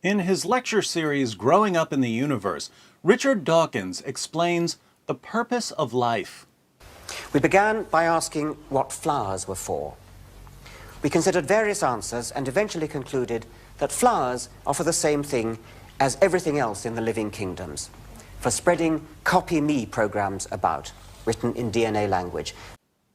In his lecture series, Growing Up in the Universe, Richard Dawkins explains the purpose of life. We began by asking what flowers were for. We considered various answers and eventually concluded that flowers are for the same thing as everything else in the living kingdoms, for spreading copy me programs about, written in DNA language.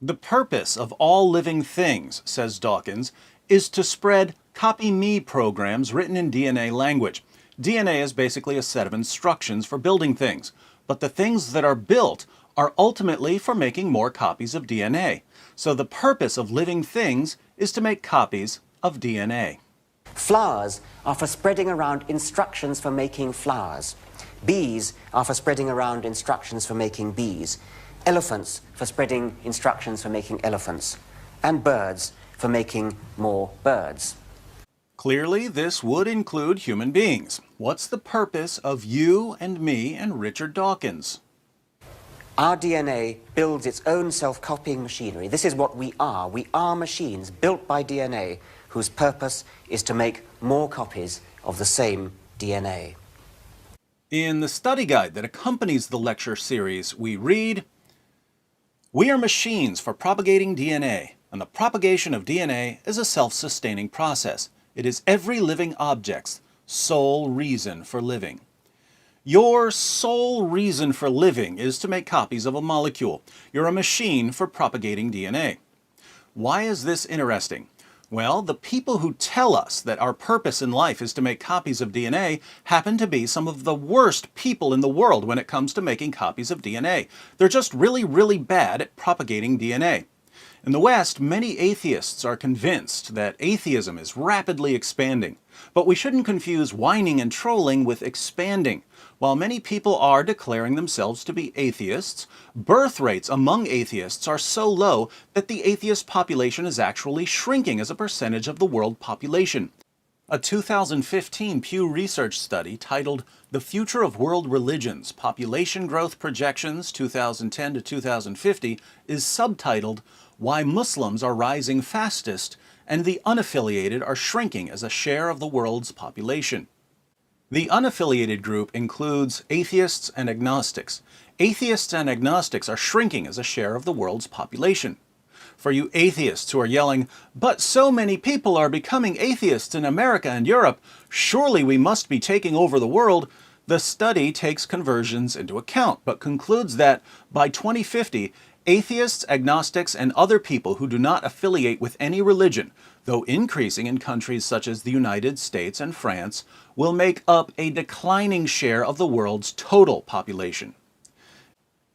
The purpose of all living things, says Dawkins, is to spread copy me programs written in DNA language. DNA is basically a set of instructions for building things, but the things that are built are ultimately for making more copies of DNA. So the purpose of living things is to make copies of DNA. Flowers are for spreading around instructions for making flowers. Bees are for spreading around instructions for making bees. Elephants for spreading instructions for making elephants. And birds for making more birds. Clearly, this would include human beings. What's the purpose of you and me and Richard Dawkins? Our DNA builds its own self-copying machinery. This is what we are. We are machines built by DNA whose purpose is to make more copies of the same DNA. In the study guide that accompanies the lecture series, we read, "We are machines for propagating DNA, and the propagation of DNA is a self-sustaining process. It is every living object's sole reason for living." Your sole reason for living is to make copies of a molecule. You're a machine for propagating DNA. Why is this interesting? Well, the people who tell us that our purpose in life is to make copies of DNA happen to be some of the worst people in the world when it comes to making copies of DNA. They're just really, really bad at propagating DNA. In the West, many atheists are convinced that atheism is rapidly expanding. But we shouldn't confuse whining and trolling with expanding. While many people are declaring themselves to be atheists, birth rates among atheists are so low that the atheist population is actually shrinking as a percentage of the world population. A 2015 Pew Research study titled The Future of World Religions, Population Growth Projections 2010 to 2050 is subtitled Why Muslims Are Rising Fastest and the Unaffiliated Are Shrinking as a Share of the World's Population. The unaffiliated group includes atheists and agnostics. Atheists and agnostics are shrinking as a share of the world's population. For you atheists who are yelling, "But so many people are becoming atheists in America and Europe, surely we must be taking over the world," the study takes conversions into account, but concludes that by 2050, atheists, agnostics, and other people who do not affiliate with any religion, though increasing in countries such as the United States and France, will make up a declining share of the world's total population.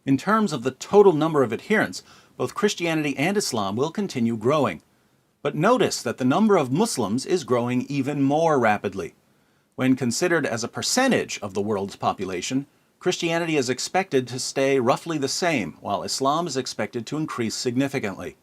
In terms of the total number of adherents, both Christianity and Islam will continue growing. But notice that the number of Muslims is growing even more rapidly. When considered as a percentage of the world's population, Christianity is expected to stay roughly the same, while Islam is expected to increase significantly.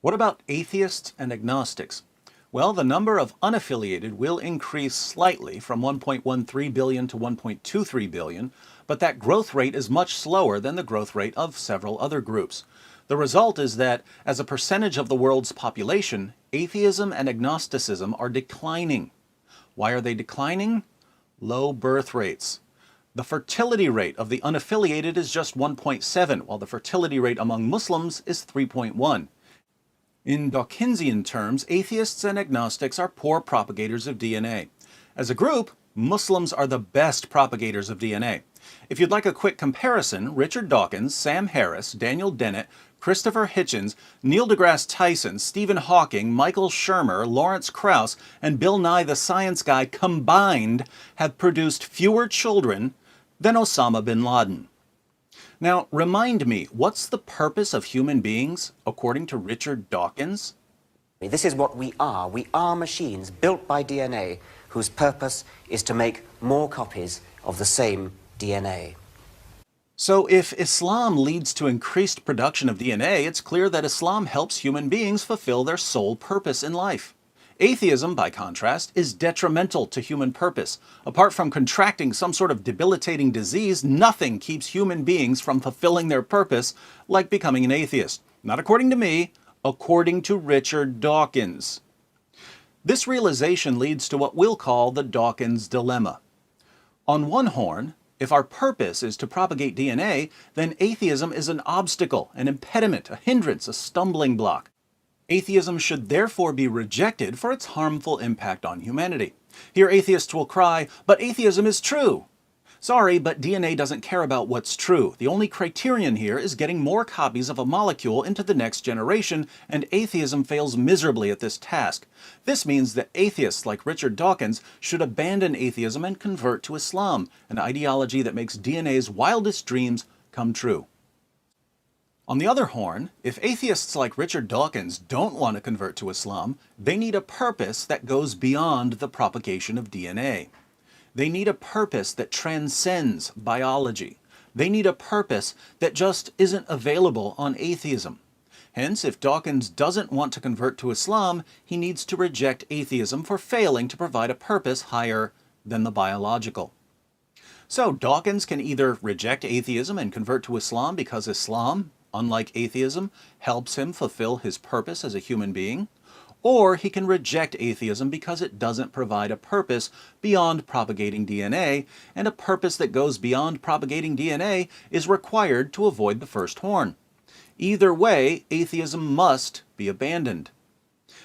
What about atheists and agnostics? Well, the number of unaffiliated will increase slightly from 1.13 billion to 1.23 billion, but that growth rate is much slower than the growth rate of several other groups. The result is that, as a percentage of the world's population, atheism and agnosticism are declining. Why are they declining? Low birth rates. The fertility rate of the unaffiliated is just 1.7, while the fertility rate among Muslims is 3.1. In Dawkinsian terms, atheists and agnostics are poor propagators of DNA. As a group, Muslims are the best propagators of DNA. If you'd like a quick comparison, Richard Dawkins, Sam Harris, Daniel Dennett, Christopher Hitchens, Neil deGrasse Tyson, Stephen Hawking, Michael Shermer, Lawrence Krauss, and Bill Nye the Science Guy combined have produced fewer children than Osama bin Laden. Now, remind me, what's the purpose of human beings, according to Richard Dawkins? This is what we are. We are machines built by DNA whose purpose is to make more copies of the same DNA. So if Islam leads to increased production of DNA, it's clear that Islam helps human beings fulfill their sole purpose in life. Atheism, by contrast, is detrimental to human purpose. Apart from contracting some sort of debilitating disease, nothing keeps human beings from fulfilling their purpose, like becoming an atheist. Not according to me, according to Richard Dawkins. This realization leads to what we'll call the Dawkins dilemma. On one horn, if our purpose is to propagate DNA, then atheism is an obstacle, an impediment, a hindrance, a stumbling block. Atheism should therefore be rejected for its harmful impact on humanity. Here atheists will cry, "But atheism is true!" Sorry, but DNA doesn't care about what's true. The only criterion here is getting more copies of a molecule into the next generation, and atheism fails miserably at this task. This means that atheists like Richard Dawkins should abandon atheism and convert to Islam, an ideology that makes DNA's wildest dreams come true. On the other horn, if atheists like Richard Dawkins don't want to convert to Islam, they need a purpose that goes beyond the propagation of DNA. They need a purpose that transcends biology. They need a purpose that just isn't available on atheism. Hence, if Dawkins doesn't want to convert to Islam, he needs to reject atheism for failing to provide a purpose higher than the biological. So Dawkins can either reject atheism and convert to Islam because Islam, unlike atheism, helps him fulfill his purpose as a human being, or he can reject atheism because it doesn't provide a purpose beyond propagating DNA, and a purpose that goes beyond propagating DNA is required to avoid the first horn. Either way, atheism must be abandoned.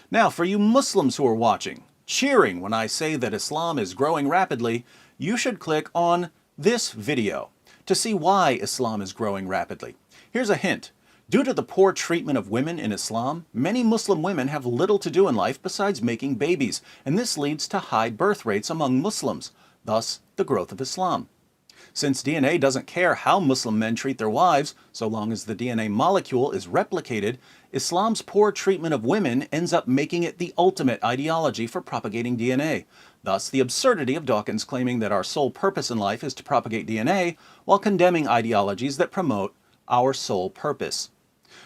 Now, for you Muslims who are watching, cheering when I say that Islam is growing rapidly, you should click on this video to see why Islam is growing rapidly. Here's a hint. Due to the poor treatment of women in Islam, many Muslim women have little to do in life besides making babies, and this leads to high birth rates among Muslims, thus the growth of Islam. Since DNA doesn't care how Muslim men treat their wives, so long as the DNA molecule is replicated, Islam's poor treatment of women ends up making it the ultimate ideology for propagating DNA. Thus, the absurdity of Dawkins claiming that our sole purpose in life is to propagate DNA, while condemning ideologies that promote our sole purpose.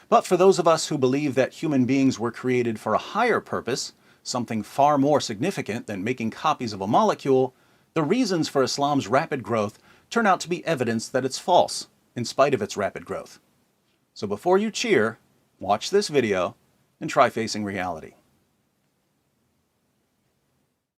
But for those of us who believe that human beings were created for a higher purpose, something far more significant than making copies of a molecule, the reasons for Islam's rapid growth turn out to be evidence that it's false, in spite of its rapid growth. So before you cheer, watch this video and try facing reality.